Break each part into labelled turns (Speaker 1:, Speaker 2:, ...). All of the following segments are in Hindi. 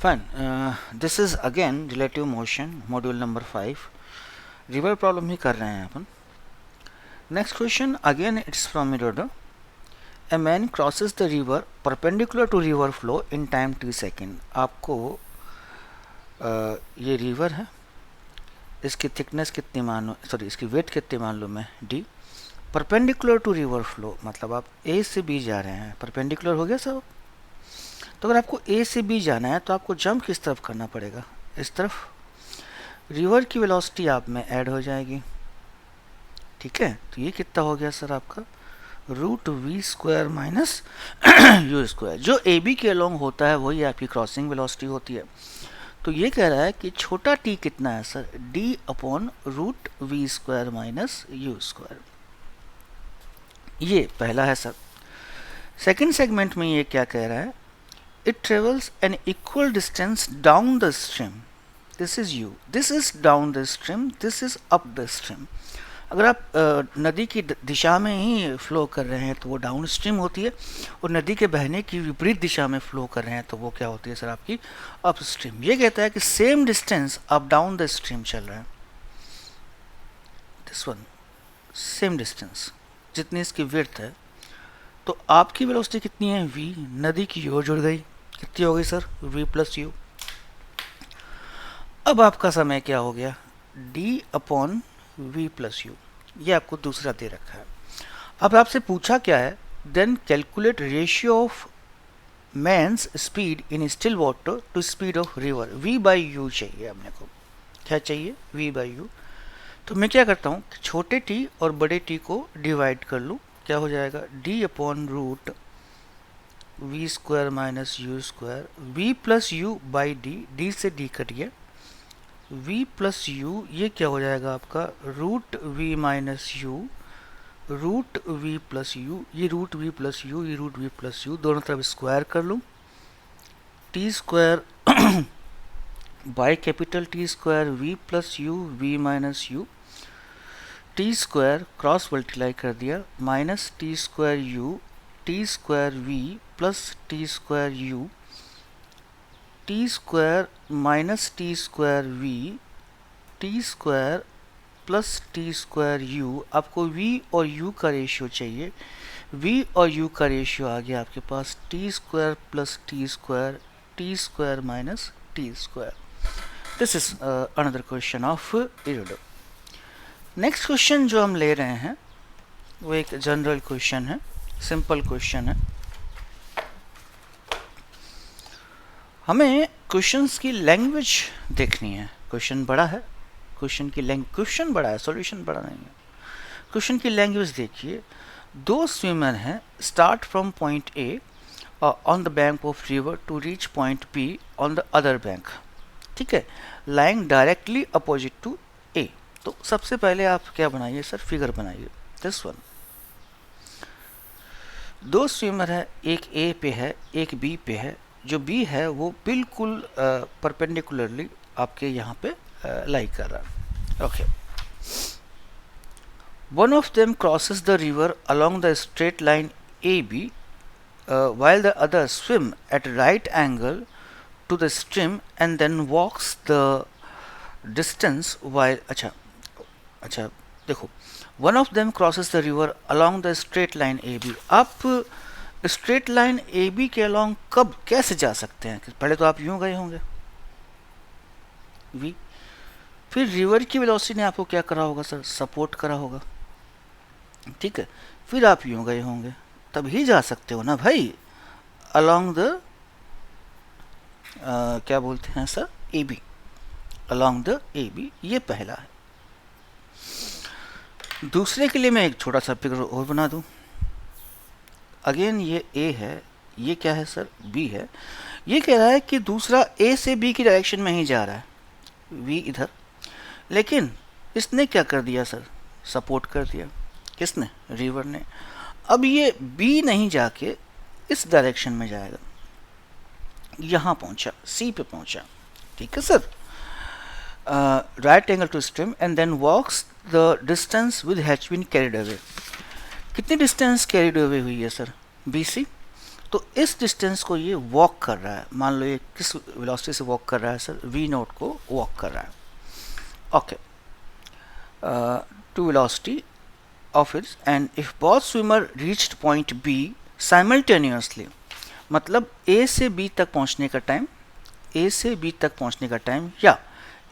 Speaker 1: Fine. This is again relative motion, module number 5. River problem ही कर रहे हैं अपन. Next question again it's from Miroda. A man crosses the river perpendicular to river flow in time t second. आपको ये रिवर है, इसकी थिकनेस कितनी मान लो, सॉरी इसकी वेट कितनी मान लो मैं d. Perpendicular to river flow मतलब आप A से B जा रहे हैं. परपेंडिकुलर हो गया सब. तो अगर आपको A से B जाना है तो आपको जंप किस तरफ करना पड़ेगा? इस तरफ. रिवर की वेलोसिटी आप में ऐड हो जाएगी. ठीक है, तो ये कितना हो गया सर आपका? Root v square minus u square. जो ए बी के अलोंग होता है वही आपकी क्रॉसिंग वेलोसिटी होती है. तो ये कह रहा है कि छोटा टी कितना है sir? D upon root v square minus u square. ये पहला है सर. सेकेंड सेगमेंट में ये क्या कह रहा है? It travels an equal distance down the stream. This is u. This is down the stream. This is up the stream. अगर आप नदी की दिशा में ही फ्लो कर रहे हैं तो वो डाउन स्ट्रीम होती है, और नदी के बहने की विपरीत दिशा में फ्लो कर रहे हैं तो वो क्या होती है सर? आपकी अप स्ट्रीम. ये कहता है कि same distance up down the stream चल रहा है. दिस वन सेम डिस्टेंस जितनी इसकी विड्थ है. तो आपकी वेलोसिटी कितनी है? v. नदी की ओर जुड़ गई. कितनी हो गई सर? v plus you. अब आपका समय क्या हो गया? d upon v plus u. ये आपको दूसरा दे रखा है. अब आपसे पूछा क्या है? Then calculate ratio of man's speed in still water to speed of river. v by u चाहिए अपने को. क्या चाहिए? v by u. तो मैं क्या करता हूँ, छोटे t और बड़े t को डिवाइड कर लूँ. क्या हो जाएगा? d upon root v square minus u square. V plus u by d. D से डी कटिए. वी प्लस यू ये क्या हो जाएगा आपका? Root v minus u root v plus u. ये रूट वी प्लस यू, ये रूट वी प्लस यू, दोनों तरफ स्क्वायर कर लूँ. T square by capital T square v plus u v minus u. T square cross multiply कर दिया. Minus t square u t square v plus t square u. T square minus t square v t square plus t square u. आपको v और u का रेशियो चाहिए. v और u का रेशियो आ गया आपके पास t square plus t square minus t square. This is another question of Irodov. Next question जो हम ले रहे हैं वो एक जनरल क्वेश्चन है, सिंपल क्वेश्चन है. हमें क्वेश्चंस की लैंग्वेज देखनी है. क्वेश्चन बड़ा है, क्वेश्चन बड़ा है, सॉल्यूशन बड़ा नहीं है. क्वेश्चन की लैंग्वेज देखिए. दो स्विमर हैं, start from point A on the bank of river to reach point B on the other bank. ठीक है, lying directly opposite to A. तो सबसे पहले आप क्या बनाइए सर? फिगर बनाइए. This one. दो स्विमर है, एक ए पे है, एक बी पे है. जो बी है वो बिल्कुल परपेंडिकुलरली आपके यहाँ पे लाई कर रहा है. Okay. One of them crosses the river along the straight line A B while the other swim at right angle to the stream and then walks the distance while अच्छा देखो, one of them crosses the river along the straight line A B. आप स्ट्रेट लाइन ए बी के अलोंग कब कैसे जा सकते हैं? पहले तो आप यूं गए होंगे v. फिर रिवर की वेलोसिटी ने आपको क्या करा होगा सर? सपोर्ट करा होगा. ठीक है, फिर आप यूं गए होंगे, तब ही जा सकते हो ना भाई अलोंग द क्या बोलते हैं sir? A B. Along the A B. ये पहला है. दूसरे के लिए मैं एक छोटा सा फिगर और बना दूं. अगेन ये ए है, ये क्या है सर? बी है. ये कह रहा है कि दूसरा ए से बी की डायरेक्शन में ही जा रहा है, वी इधर. लेकिन इसने क्या कर दिया सर? सपोर्ट कर दिया. किसने? रिवर ने. अब ये बी नहीं जाके इस डायरेक्शन में जाएगा. यहाँ पहुंचा, सी पे पहुंचा. ठीक है sir. Right angle to stream and then walks the distance with hatch been carried away. कितनी डिस्टेंस कैरिड अवे हुई है सर? BC. तो इस डिस्टेंस को ये वॉक कर रहा है, मान लो ये किस वेलोसिटी से वॉक कर रहा है सर, v नॉट को वॉक कर रहा है। Okay, to velocity of its, and if both swimmer reached point b simultaneously, मतलब a से b तक पहुंचने का टाइम, a से b तक पहुंचने का टाइम, या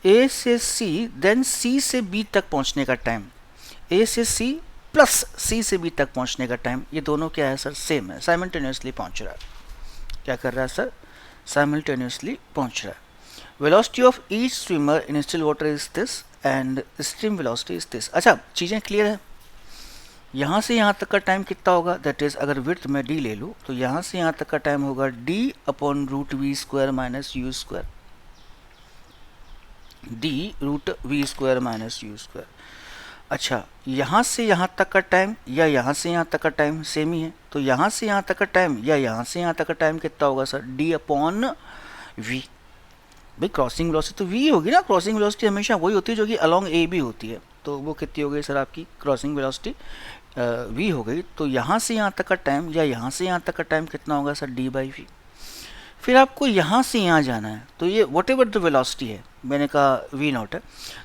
Speaker 1: a से c देन c से b तक पहुंचने का टाइम, a से c प्लस c से b तक पहुंचने का टाइम, ये दोनों क्या है सर, सेम है, साइमल्टेनियसली पहुंच रहा है। क्या कर रहा है सर, साइमल्टेनियसली पहुंच रहा है। Velocity of each swimmer in still water is this and stream velocity is this. अच्छा, चीज़ें क्लियर है। यहाँ से यहाँ तक का टाइम कितना होगा, दैट इज अगर विड्थ में d ले लूँ तो यहाँ से यहाँ तक का टाइम होगा d upon root v square minus u square, d root v square minus u square. अच्छा, यहाँ से यहाँ तक का टाइम या यहाँ से यहाँ तक का टाइम सेम ही है, तो यहाँ से यहाँ तक का टाइम या यहाँ से यहाँ तक का टाइम कितना होगा सर, d अपॉन वी। भाई क्रॉसिंग वेलोसिटी तो v होगी ना, क्रॉसिंग वेलोसिटी हमेशा वही होती है जो कि अलॉन्ग a भी होती है, तो वो कितनी हो गई सर आपकी क्रॉसिंग वेलोसिटी v हो गई। तो यहाँ से यहाँ तक का टाइम या यहाँ से यहाँ तक का टाइम कितना होगा सर, d बाई वी। फिर आपको यहाँ से यहाँ जाना है, तो ये वट एवर द वेलोसिटी है, मैंने कहा v नॉट है,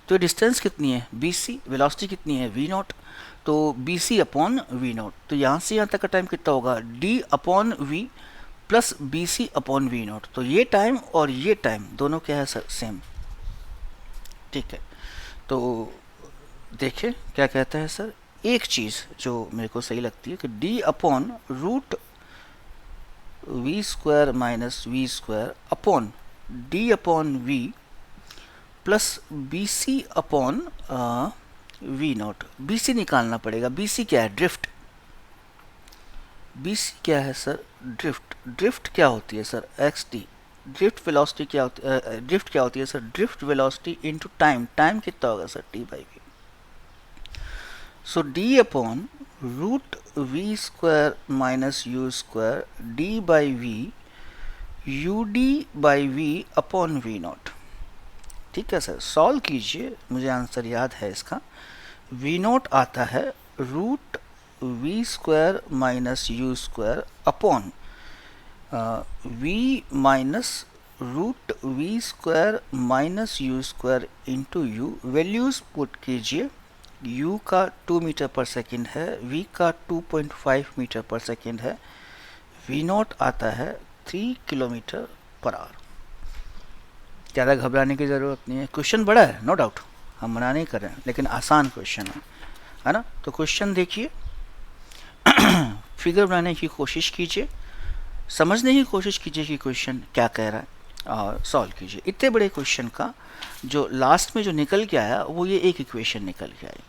Speaker 1: तो ये डिस्टेंस कितनी है bc, वेलोसिटी कितनी है v नॉट, तो bc अपॉन v नॉट। तो यहाँ से यहाँ तक का टाइम कितना होगा, d upon v plus bc upon v not. तो ये टाइम और ये टाइम दोनों क्या है सर, सेम। ठीक है, तो देखिए क्या कहता है सर, एक चीज़ जो मेरे को सही लगती है कि d upon root v square minus v square upon d upon v plus bc upon v not. bc निकालना पड़ेगा, bc क्या है, ड्रिफ्ट। bc क्या है सर, ड्रिफ्ट। ड्रिफ्ट क्या होती है सर, xt। ड्रिफ्ट वेलोसिटी क्या होती है, ड्रिफ्ट क्या होती है sir, drift velocity into time. Time कितना होगा sir, t by v। So d upon root v square minus u square d by v u d by v upon v not. ठीक है सर, सॉल्व कीजिए, मुझे आंसर याद है इसका। वी नॉट आता है root v square minus u square upon v minus root v square minus u square into u. Values put कीजिए, u का 2 मीटर पर सेकेंड है, v का 2.5 मीटर पर सेकेंड है, v नॉट आता है 3 किलोमीटर पर आवर। ज़्यादा घबराने की ज़रूरत नहीं है, क्वेश्चन बड़ा है नो डाउट, हम मना नहीं कर रहे हैं, लेकिन आसान क्वेश्चन है ना। तो क्वेश्चन देखिए, फिगर बनाने की कोशिश कीजिए, समझने की कोशिश कीजिए कि क्वेश्चन क्या कह रहा है और सॉल्व कीजिए। इतने बड़े क्वेश्चन का जो लास्ट में जो निकल के आया वो ये एक इक्वेशन निकल के आई।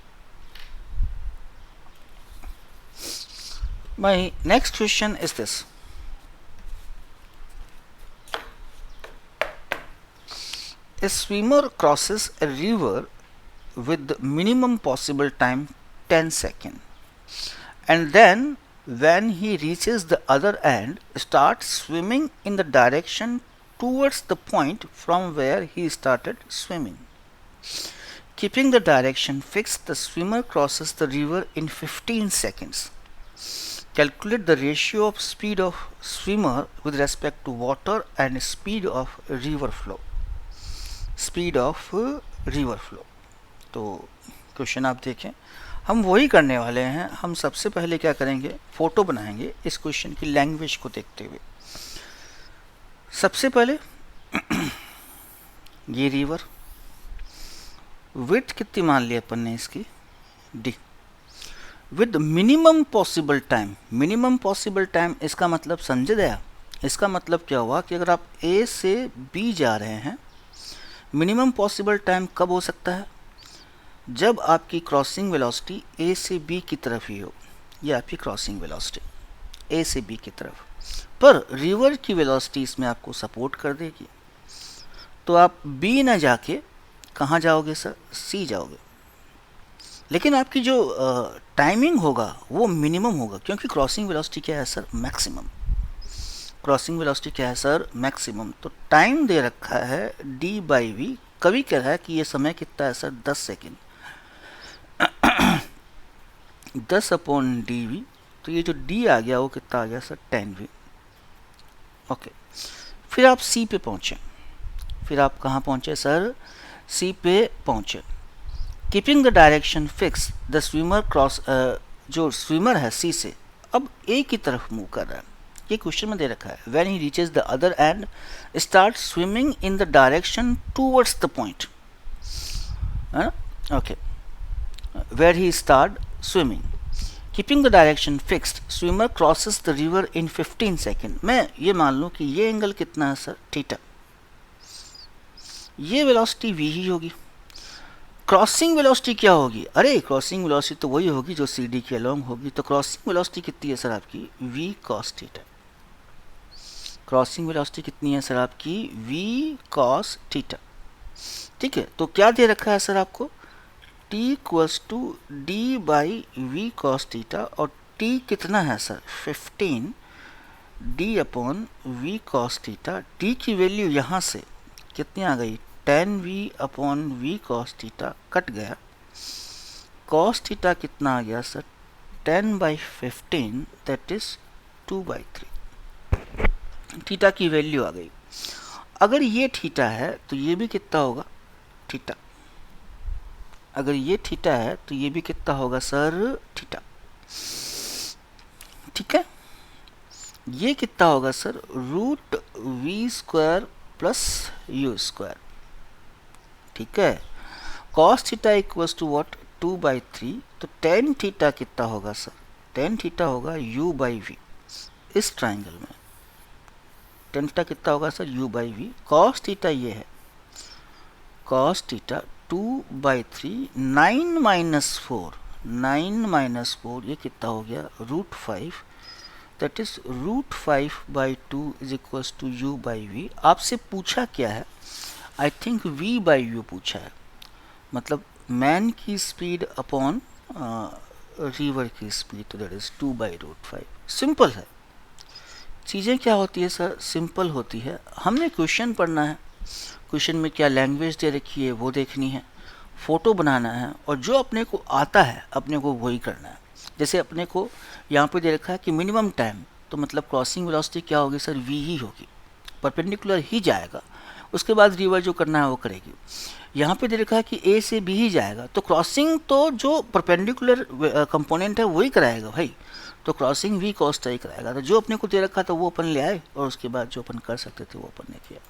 Speaker 1: My next question is this, a swimmer crosses a river with the minimum possible time 10 seconds, and then when he reaches the other end starts swimming in the direction towards the point from where he started swimming. Keeping the direction fixed, the swimmer crosses the river in 15 seconds. Calculate the ratio of speed of swimmer with respect to water and speed of river flow. Speed of river flow. तो क्वेश्चन आप देखें, हम वही करने वाले हैं। हम सबसे पहले क्या करेंगे, फ़ोटो बनाएंगे इस क्वेश्चन की लैंग्वेज को देखते हुए। सबसे पहले ये रिवर, विड्थ कितनी मान ली अपन ने इसकी, d, with minimum possible time. Minimum possible time इसका मतलब समझे गया, इसका मतलब क्या हुआ कि अगर आप A से B जा रहे हैं, मिनिमम पॉसिबल टाइम कब हो सकता है, जब आपकी क्रॉसिंग वेलोसिटी A से B की तरफ ही हो। ये आपकी क्रॉसिंग वेलोसिटी A से B की तरफ, पर रिवर की वेलोसिटी इसमें आपको सपोर्ट कर देगी, तो आप B ना जाके कहाँ जाओगे सर, C जाओगे। लेकिन आपकी जो टाइमिंग होगा वो मिनिमम होगा, क्योंकि क्रॉसिंग वेलोसिटी क्या है सर, मैक्सिमम। क्रॉसिंग वेलोसिटी क्या है सर, मैक्सिमम। तो टाइम दे रखा है d बाई वी, कभी कह रहा है कि ये समय कितना है sir, 10 second. 10 upon d v, तो ये जो d आ गया वो कितना आ गया सर, 10 वी। ओके, फिर आप सी पे पहुँचे। फिर आप कहाँ पहुँचे सर? सी पे पहुँचे। Keeping the direction fix the swimmer cross, जो स्विमर है सी से अब ए की तरफ मूव कर रहा है। ये क्वेश्चन में दे रखा है when he reaches the other end start swimming in the direction towards the point, okay, where he start swimming. Keeping the direction fixed swimmer crosses the river in 15 second. मैं ये मान लूँ कि ये एंगल कितना है सर? थीटा। ये वेलोसिटी v ही होगी। क्रॉसिंग वेलोसिटी क्या होगी? अरे क्रॉसिंग वेलोसिटी तो वही होगी जो सी डी के अलोंग होगी। तो क्रॉसिंग वेलोसिटी कितनी है सर आपकी? v cos theta. Crossing velocity कितनी है सर आपकी? v cos theta. ठीक है, तो क्या दे रखा है सर आपको? t equals to d by v cos theta, और t कितना है sir? 15 d upon v cos theta. t की वैल्यू यहाँ से कितनी आ गई? 10v upon v cos theta cut गया। कॉस थीटा कितना आ गया सर? 10/15 that is 2/3। थीटा की वैल्यू आ गई। अगर ये थीटा है तो ये भी कितना होगा? थीटा। अगर ये थीटा है तो ये भी कितना होगा सर? थीटा। ठीक है, ये कितना होगा सर? √v² plus u²। ठीक है, cos theta equals to what? 2/3। तो tan थीटा कितना होगा सर? tan थीटा होगा u/v। इस ट्राइंगल में tan थीटा कितना होगा सर? u/v। cos थीटा ये है, cos थीटा 2/3, 9 - 4 ये कितना हो गया? √5। That is √5/2 is equals to u/v। आपसे पूछा क्या है? आई थिंक v/u पूछा है, मतलब मैन की स्पीड अपॉन रिवर की स्पीड, तो दैट इज 2/√5। सिंपल है। चीज़ें क्या होती है सर? सिंपल होती है। हमने क्वेश्चन पढ़ना है, क्वेश्चन में क्या लैंग्वेज दे रखी है वो देखनी है, फ़ोटो बनाना है, और जो अपने को आता है अपने को वही करना है। जैसे अपने को यहाँ पे दे रखा है कि मिनिमम टाइम, तो मतलब क्रॉसिंग वेलोसिटी क्या होगी सर? v ही होगी, परपेंडिकुलर ही जाएगा, उसके बाद रिवर जो करना है वो करेगी। यहाँ पे दे रखा है कि a से b ही जाएगा, तो क्रॉसिंग तो जो परपेंडिकुलर कंपोनेंट है वही कराएगा भाई, तो क्रॉसिंग v cos ही कराएगा। तो जो अपने को दे रखा था वो अपन ले आए, और उसके बाद जो अपन कर सकते थे वो अपन ने किया।